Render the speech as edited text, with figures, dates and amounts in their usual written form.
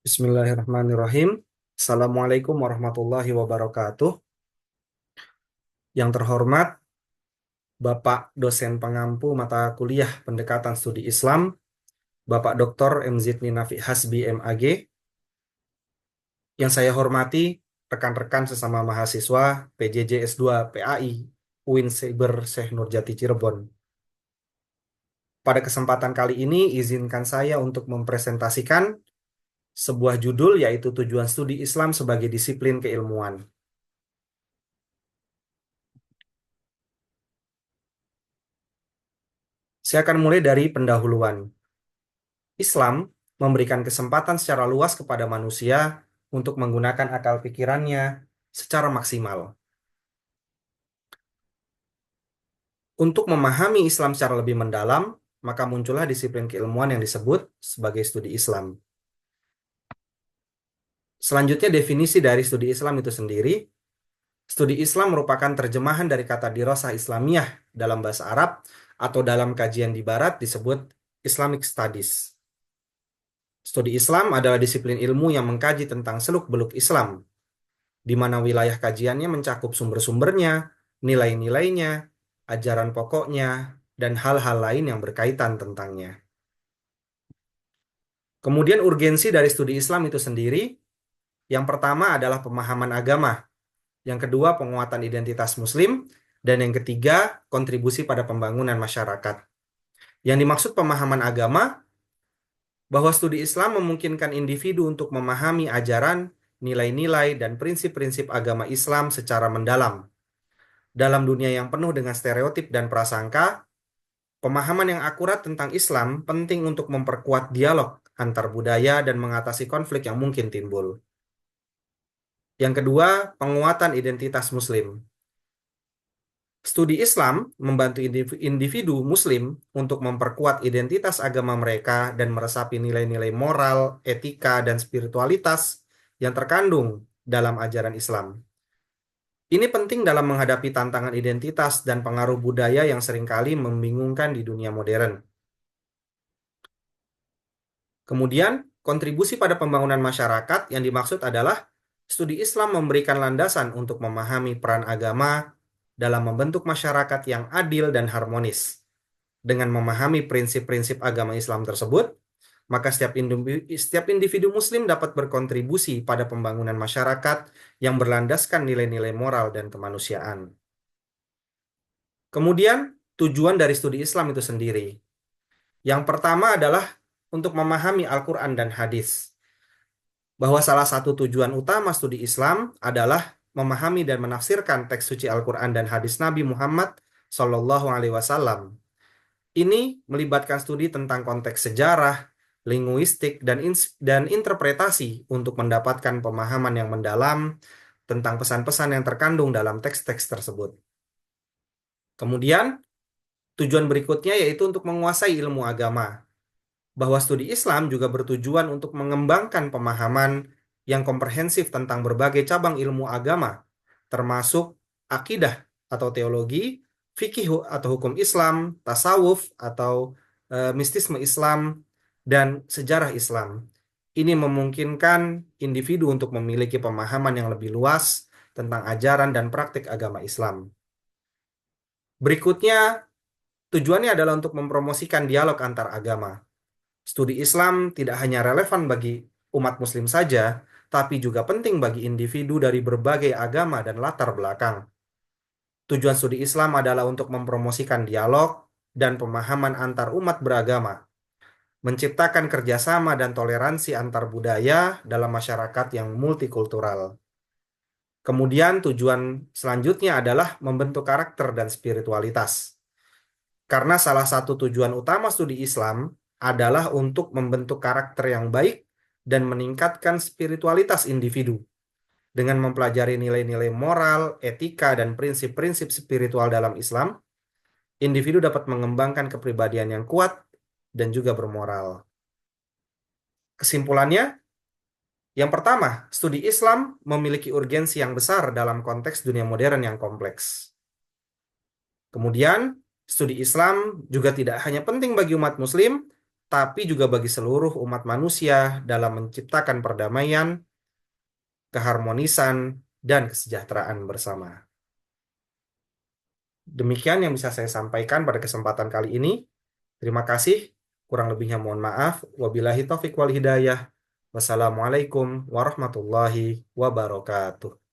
Bismillahirrahmanirrahim. Assalamualaikum warahmatullahi wabarakatuh. Yang terhormat Bapak dosen pengampu mata kuliah Pendekatan Studi Islam, Bapak Dr. M. Zidni Nafi Hasbi MAG. Yang saya hormati rekan-rekan sesama mahasiswa PJJ S2 PAI UIN Cyber Syekh Nurjati Cirebon. Pada kesempatan kali ini izinkan saya untuk mempresentasikan sebuah judul yaitu Tujuan Studi Islam sebagai Disiplin Keilmuan. Saya akan mulai dari pendahuluan. Islam memberikan kesempatan secara luas kepada manusia untuk menggunakan akal pikirannya secara maksimal. Untuk memahami Islam secara lebih mendalam, maka muncullah disiplin keilmuan yang disebut sebagai studi Islam. Selanjutnya definisi dari studi Islam itu sendiri. Studi Islam merupakan terjemahan dari kata dirasah Islamiyah dalam bahasa Arab atau dalam kajian di Barat disebut Islamic Studies. Studi Islam adalah disiplin ilmu yang mengkaji tentang seluk-beluk Islam, di mana wilayah kajiannya mencakup sumber-sumbernya, nilai-nilainya, ajaran pokoknya, dan hal-hal lain yang berkaitan tentangnya. Kemudian urgensi dari studi Islam itu sendiri, yang pertama adalah pemahaman agama, yang kedua penguatan identitas Muslim, dan yang ketiga kontribusi pada pembangunan masyarakat. Yang dimaksud pemahaman agama, bahwa studi Islam memungkinkan individu untuk memahami ajaran, nilai-nilai, dan prinsip-prinsip agama Islam secara mendalam. Dalam dunia yang penuh dengan stereotip dan prasangka, pemahaman yang akurat tentang Islam penting untuk memperkuat dialog antar budaya dan mengatasi konflik yang mungkin timbul. Yang kedua, penguatan identitas Muslim. Studi Islam membantu individu Muslim untuk memperkuat identitas agama mereka dan meresapi nilai-nilai moral, etika, dan spiritualitas yang terkandung dalam ajaran Islam. Ini penting dalam menghadapi tantangan identitas dan pengaruh budaya yang seringkali membingungkan di dunia modern. Kemudian, kontribusi pada pembangunan masyarakat yang dimaksud adalah studi Islam memberikan landasan untuk memahami peran agama dalam membentuk masyarakat yang adil dan harmonis. Dengan memahami prinsip-prinsip agama Islam tersebut, maka setiap individu Muslim dapat berkontribusi pada pembangunan masyarakat yang berlandaskan nilai-nilai moral dan kemanusiaan. Kemudian, tujuan dari studi Islam itu sendiri. Yang pertama adalah untuk memahami Al-Quran dan hadis. Bahwa salah satu tujuan utama studi Islam adalah memahami dan menafsirkan teks suci Al-Quran dan hadis Nabi Muhammad SAW. Ini melibatkan studi tentang konteks sejarah, linguistik, dan interpretasi untuk mendapatkan pemahaman yang mendalam tentang pesan-pesan yang terkandung dalam teks-teks tersebut. Kemudian, tujuan berikutnya yaitu untuk menguasai ilmu agama. Bahwa studi Islam juga bertujuan untuk mengembangkan pemahaman yang komprehensif tentang berbagai cabang ilmu agama, termasuk akidah atau teologi, fikih atau hukum Islam, tasawuf atau mistisme Islam, dan sejarah Islam. Ini memungkinkan individu untuk memiliki pemahaman yang lebih luas tentang ajaran dan praktik agama Islam. Berikutnya, tujuannya adalah untuk mempromosikan dialog antar agama. Studi Islam tidak hanya relevan bagi umat Muslim saja, tapi juga penting bagi individu dari berbagai agama dan latar belakang. Tujuan studi Islam adalah untuk mempromosikan dialog dan pemahaman antar umat beragama, menciptakan kerjasama dan toleransi antar budaya dalam masyarakat yang multikultural. Kemudian tujuan selanjutnya adalah membentuk karakter dan spiritualitas. Karena salah satu tujuan utama studi Islam adalah untuk membentuk karakter yang baik dan meningkatkan spiritualitas individu. Dengan mempelajari nilai-nilai moral, etika, dan prinsip-prinsip spiritual dalam Islam, individu dapat mengembangkan kepribadian yang kuat dan juga bermoral. Kesimpulannya, yang pertama, studi Islam memiliki urgensi yang besar dalam konteks dunia modern yang kompleks. Kemudian, studi Islam juga tidak hanya penting bagi umat Muslim, tapi juga bagi seluruh umat manusia dalam menciptakan perdamaian, keharmonisan, dan kesejahteraan bersama. Demikian yang bisa saya sampaikan pada kesempatan kali ini. Terima kasih. Kurang lebihnya mohon maaf. Wabillahi taufiq wal hidayah. Wassalamualaikum warahmatullahi wabarakatuh.